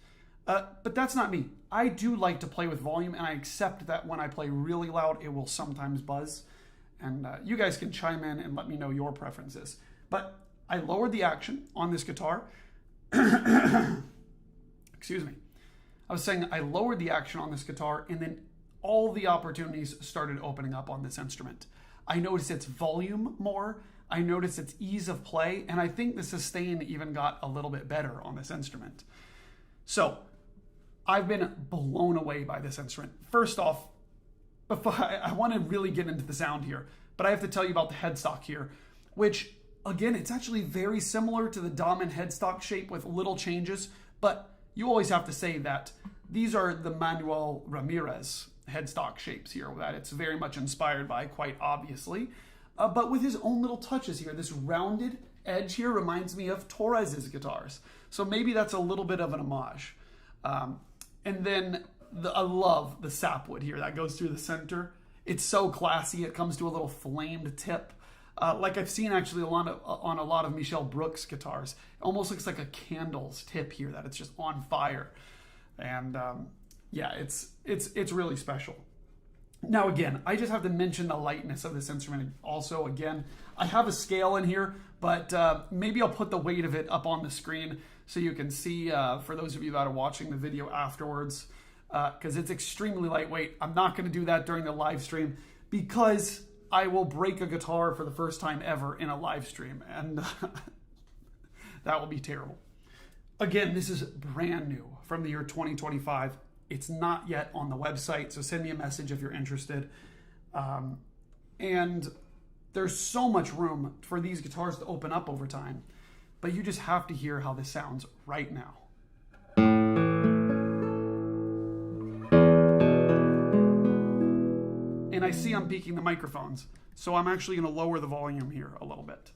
But that's not me. I do like to play with volume, and I accept that when I play really loud, it will sometimes buzz. And you guys can chime in and let me know your preferences. But I lowered the action on this guitar. Excuse me. I was saying I lowered the action on this guitar, and then all the opportunities started opening up on this instrument. I noticed its volume more. I noticed its ease of play, and I think the sustain even got a little bit better on this instrument. So I've been blown away by this instrument. First off, before I want to really get into the sound here, but I have to tell you about the headstock here, which, again, it's actually very similar to the Damen headstock shape with little changes, but you always have to say that these are the Manuel Ramirez headstock shapes here, that it's very much inspired by, quite obviously, but with his own little touches here. This rounded edge here reminds me of Torres's guitars, so maybe that's a little bit of an homage. And then I love the sapwood here that goes through the center. It's so classy. It comes to a little flamed tip, like I've seen actually on a lot of Michel Brooks guitars. It almost looks like a candle's tip here, that it's just on fire. And yeah, it's really special. Now again, I just have to mention the lightness of this instrument. Also, again, I have a scale in here, but maybe I'll put the weight of it up on the screen so you can see, for those of you that are watching the video afterwards, because it's extremely lightweight. I'm not going to do that during the live stream because I will break a guitar for the first time ever in a live stream, and that will be terrible. Again, this is brand new from the year 2025. It's not yet on the website, so send me a message if you're interested. And there's so much room for these guitars to open up over time, but you just have to hear how this sounds right now. And I see I'm peaking the microphones, so I'm actually going to lower the volume here a little bit.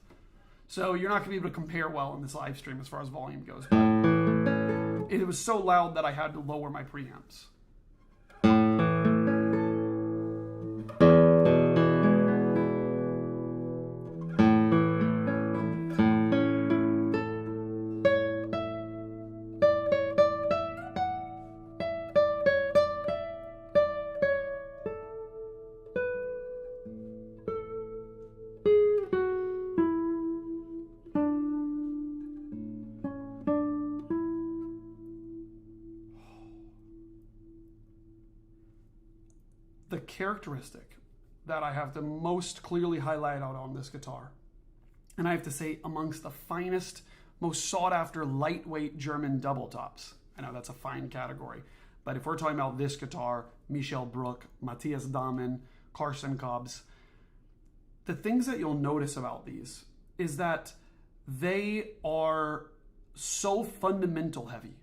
So you're not going to be able to compare well in this live stream as far as volume goes. But it was so loud that I had to lower my preamps. The characteristic that I have to most clearly highlight out on this guitar, and I have to say amongst the finest, most sought after lightweight German double tops. I know that's a fine category, but if we're talking about this guitar, Michel Bruck, Matthias Dahmen, Carsten Cobbs, the things that you'll notice about these is that they are so fundamental heavy.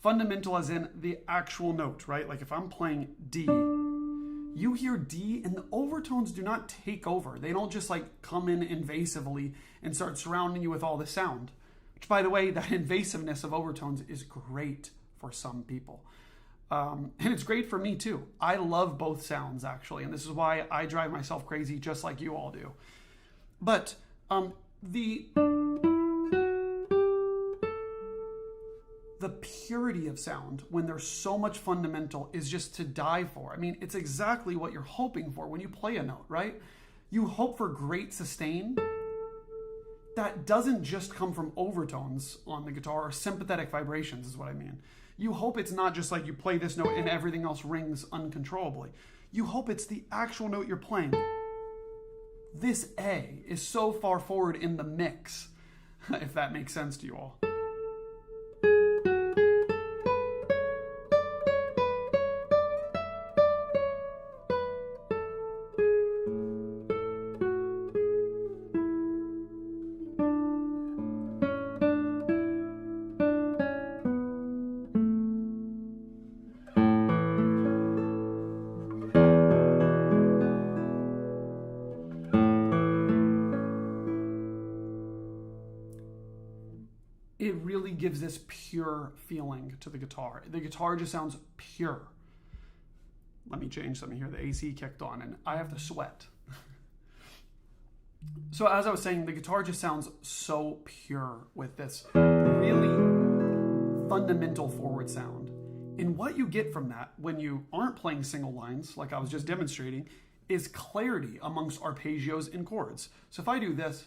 Fundamental as in the actual note, right? Like if I'm playing D, you hear D and the overtones do not take over. They don't just like come in invasively and start surrounding you with all the sound. Which, by the way, that invasiveness of overtones is great for some people. And it's great for me too. I love both sounds actually, and this is why I drive myself crazy just like you all do. But the purity of sound when there's so much fundamental is just to die for. I mean, it's exactly what you're hoping for when you play a note, right? You hope for great sustain that doesn't just come from overtones on the guitar or sympathetic vibrations is what I mean. You hope it's not just like you play this note and everything else rings uncontrollably. You hope it's the actual note you're playing. This A is so far forward in the mix, if that makes sense to you all. it really gives this pure feeling to the guitar. The guitar just sounds pure. Let me change something here. The AC kicked on and I have to sweat. So as I was saying, the guitar just sounds so pure with this really fundamental forward sound. And what you get from that when you aren't playing single lines, like I was just demonstrating, is clarity amongst arpeggios and chords. So if I do this,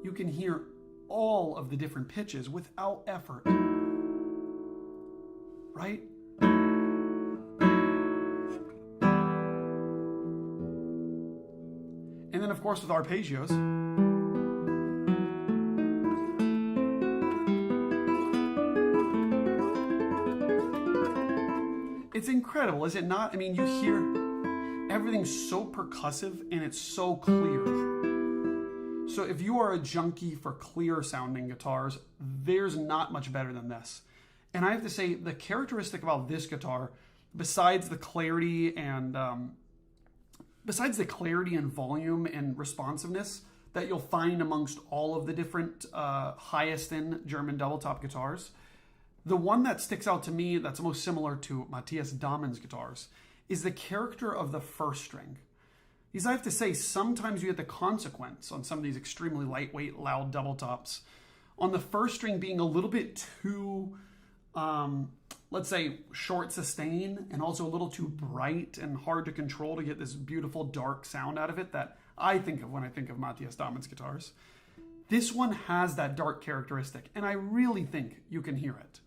you can hear all of the different pitches without effort, right? And then of course with arpeggios, it's incredible, is it not? I mean, you hear everything's so percussive and it's so clear. So if you are a junkie for clear sounding guitars, there's not much better than this. And I have to say, the characteristic about this guitar, besides the clarity and volume and responsiveness that you'll find amongst all of the different highest end German double top guitars, the one that sticks out to me that's most similar to Matthias Dahmann's guitars is the character of the first string. Because I have to say, sometimes you get the consequence on some of these extremely lightweight, loud double tops on the first string being a little bit too, let's say, short sustain and also a little too bright and hard to control to get this beautiful dark sound out of it that I think of when I think of Matthias Dahmann's guitars. This one has that dark characteristic, and I really think you can hear it.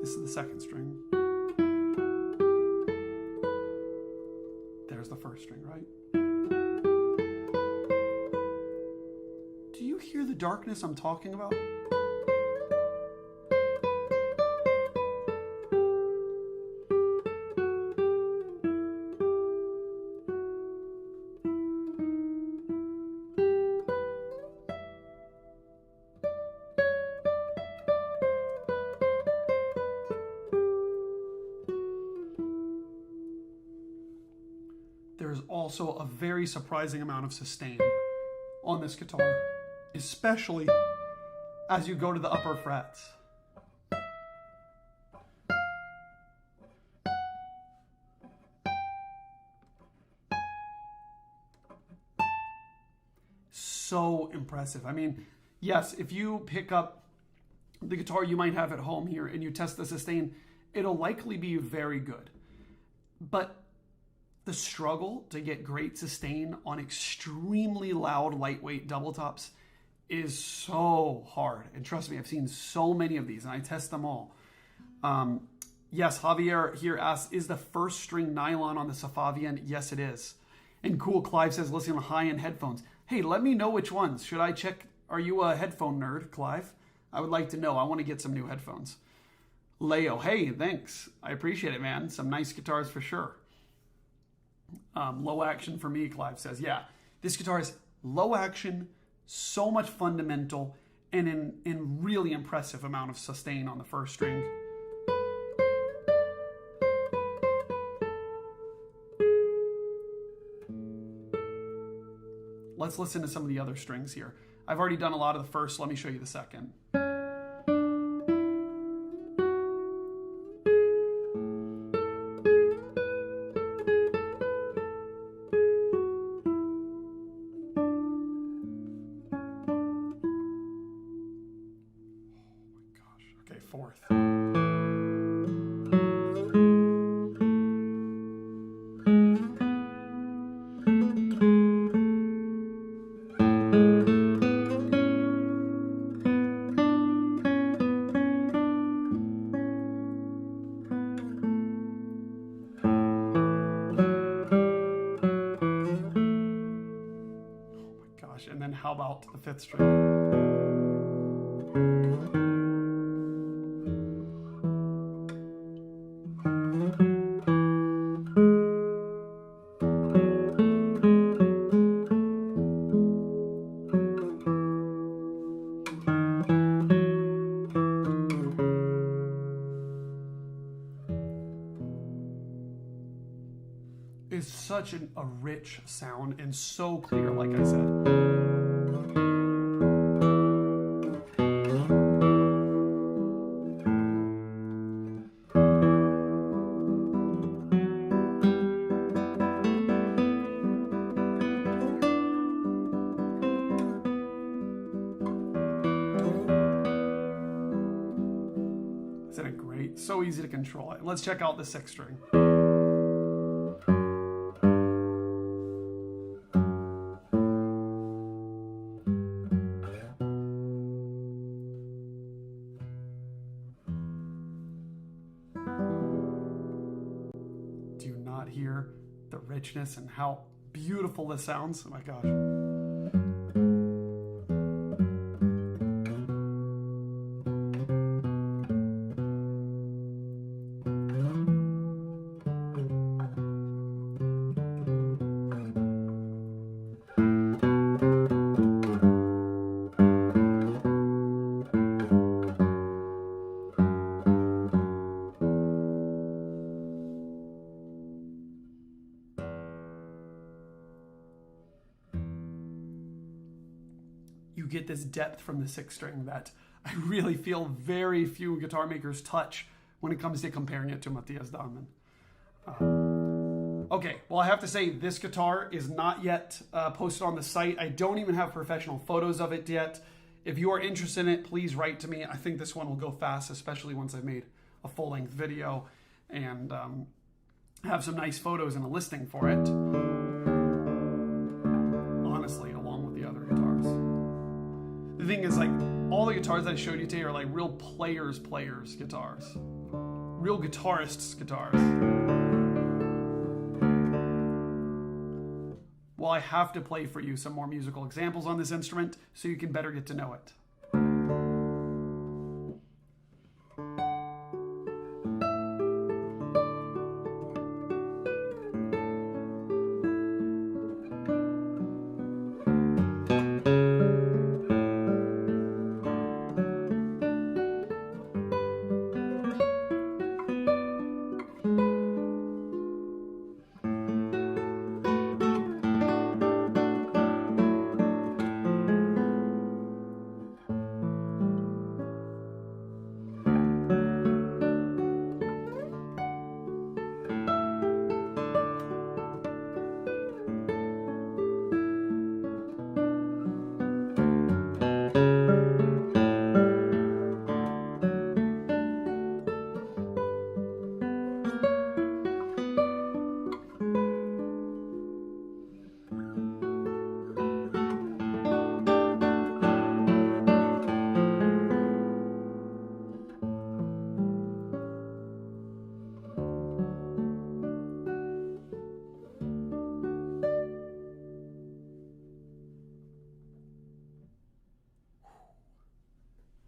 This is the second string. There's the first string, right? Do you hear the darkness I'm talking about? There's also a very surprising amount of sustain on this guitar, especially as you go to the upper frets. So impressive. I mean, yes, if you pick up the guitar you might have at home here and you test the sustain, it'll likely be very good. But the struggle to get great sustain on extremely loud, lightweight double tops is so hard. And trust me, I've seen so many of these and I test them all. Yes, Javier here asks, is the first string nylon on the Safavian? Yes, it is. And Cool Clive says, listening on high-end headphones. Hey, let me know which ones. Should I check? Are you a headphone nerd, Clive? I would like to know. I want to get some new headphones. Leo, hey, thanks. I appreciate it, man. Some nice guitars for sure. Low action for me, Clive says. Yeah, this guitar is low action, so much fundamental, and in really impressive amount of sustain on the first string. Let's listen to some of the other strings here. I've already done a lot of the first. Let me show you the second. Fourth. And then how about the fifth string? is such a rich sound and so clear, like I said. Isn't it great? So easy to control it. Let's check out the 6th string. Do you not hear the richness and how beautiful this sounds? Oh my gosh. You get this depth from the 6th string that I really feel very few guitar makers touch when it comes to comparing it to Matthias Dahlmann. Okay, well, I have to say this guitar is not yet posted on the site. I don't even have professional photos of it yet. If you are interested in it, please write to me. I think this one will go fast, especially once I've made a full-length video and have some nice photos and a listing for it. Honestly, along with the other guitars. The thing is, like, all the guitars that I showed you today are like real players guitars. Real guitarists' guitars. Well, I have to play for you some more musical examples on this instrument so you can better get to know it.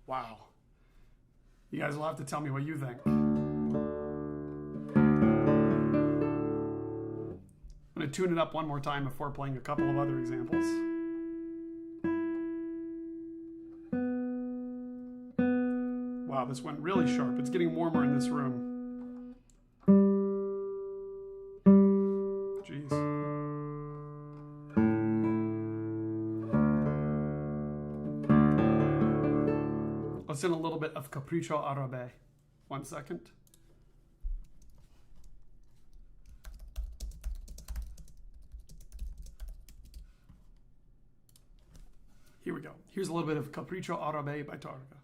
Wow. You guys will have to tell me what you think. I'm going to tune it up one more time before playing a couple of other examples. Wow, this went really sharp. It's getting warmer in this room. Jeez. Let's in a little bit of Capriccio Arabe. 1 second. Here we go. Here's a little bit of Capriccio Arabe by Targa.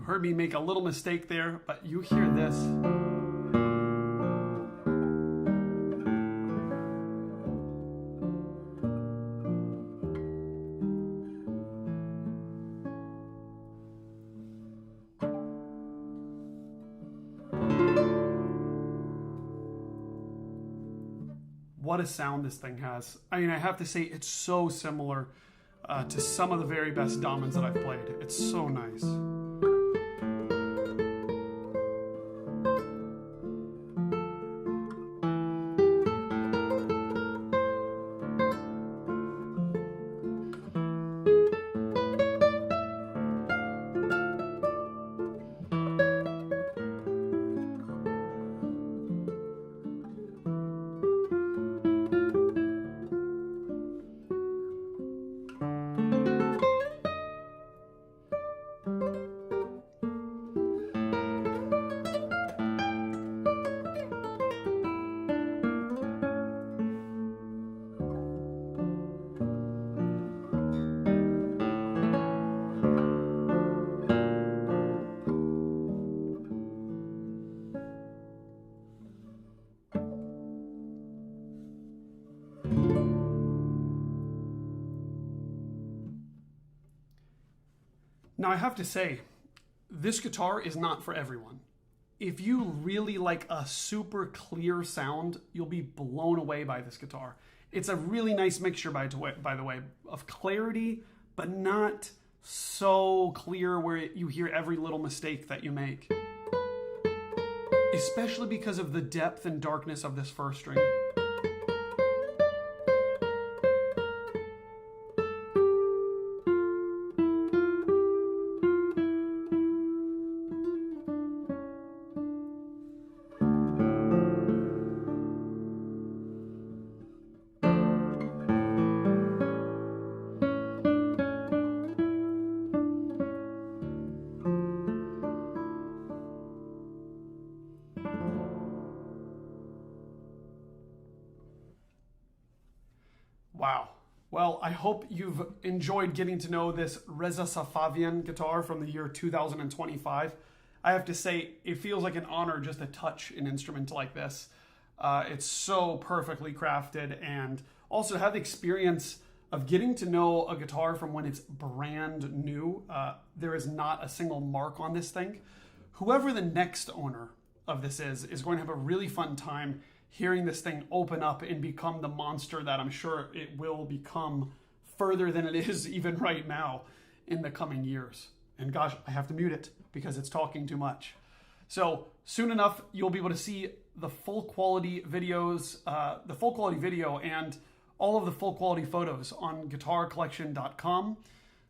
You heard me make a little mistake there, but you hear this. What a sound this thing has. I mean, I have to say it's so similar to some of the very best Domins that I've played. It's so nice. Now I have to say, this guitar is not for everyone. If you really like a super clear sound, you'll be blown away by this guitar. It's a really nice mixture, by the way, of clarity, but not so clear where you hear every little mistake that you make. Especially because of the depth and darkness of this first string. Wow. Well, I hope you've enjoyed getting to know this Reza Safavian guitar from the year 2025. I have to say, it feels like an honor just to touch an instrument like this. It's so perfectly crafted, and also have the experience of getting to know a guitar from when it's brand new. There is not a single mark on this thing. Whoever the next owner of this is going to have a really fun time hearing this thing open up and become the monster that I'm sure it will become further than it is even right now in the coming years. And gosh, I have to mute it because it's talking too much. So soon enough, you'll be able to see the full quality videos, the full quality video and all of the full quality photos on guitarcollection.com.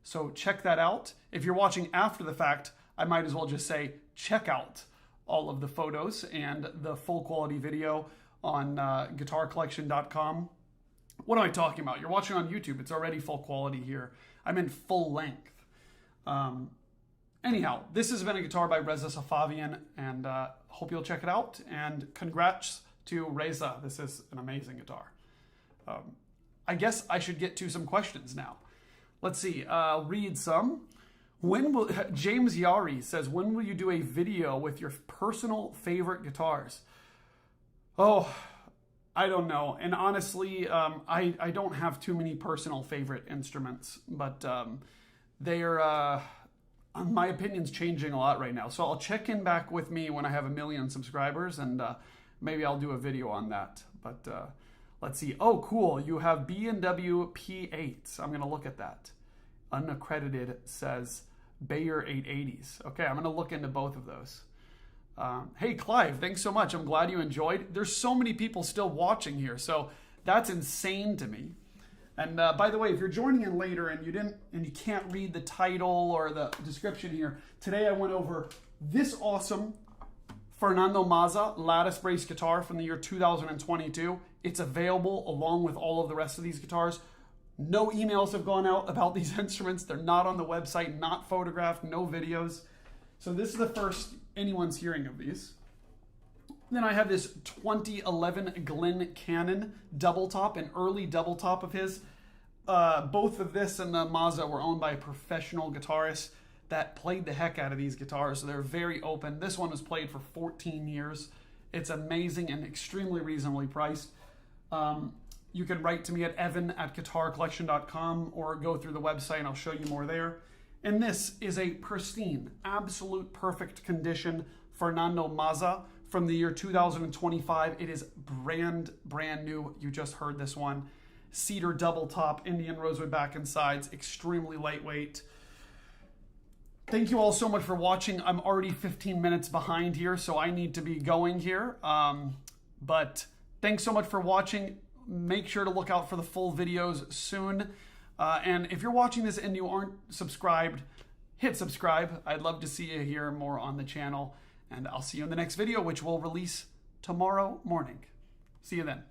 So check that out. If you're watching after the fact, I might as well just say, check out all of the photos and the full quality video on guitarcollection.com. What am I talking about? You're watching on YouTube. It's already full quality here. I'm in full length. Anyhow, this has been a guitar by Reza Safavian, and hope you'll check it out. And congrats to Reza. This is an amazing guitar. I guess I should get to some questions now. Let's see. I'll read some. James Yari says, when will you do a video with your personal favorite guitars? Oh, I don't know. And honestly, I don't have too many personal favorite instruments, but they're, my opinion's changing a lot right now. So I'll check in back with me when I have 1 million subscribers, and maybe I'll do a video on that. But let's see. Oh, cool. You have B&W P8. I'm going to look at that. Unaccredited says Bayer 880s. Okay, I'm going to look into both of those. Hey, Clive, thanks so much. I'm glad you enjoyed. There's so many people still watching here, so that's insane to me. And by the way, if you're joining in later and you can't read the title or the description here, today I went over this awesome Fernando Mazza lattice brace guitar from the year 2022. It's available along with all of the rest of these guitars. No emails have gone out about these instruments. They're not on the website, not photographed, no videos. So this is the first anyone's hearing of these. Then I have this 2011 Glenn Canin Doubletop, an early Doubletop of his. Both of this and the Mazza were owned by a professional guitarist. that played the heck out of these guitars. So they're very open. This one was played for 14 years. It's amazing and extremely reasonably priced. You can write to me at evan@guitarcollection.com or go through the website and I'll show you more there. And this is a pristine, absolute perfect condition Fernando Mazza from the year 2025. It is brand new. You just heard this one. Cedar double top, Indian rosewood back and sides, extremely lightweight. Thank you all so much for watching. I'm already 15 minutes behind here, so I need to be going here. But thanks so much for watching. Make sure to look out for the full videos soon. And if you're watching this and you aren't subscribed, hit subscribe. I'd love to see you here more on the channel. And I'll see you in the next video, which will release tomorrow morning. See you then.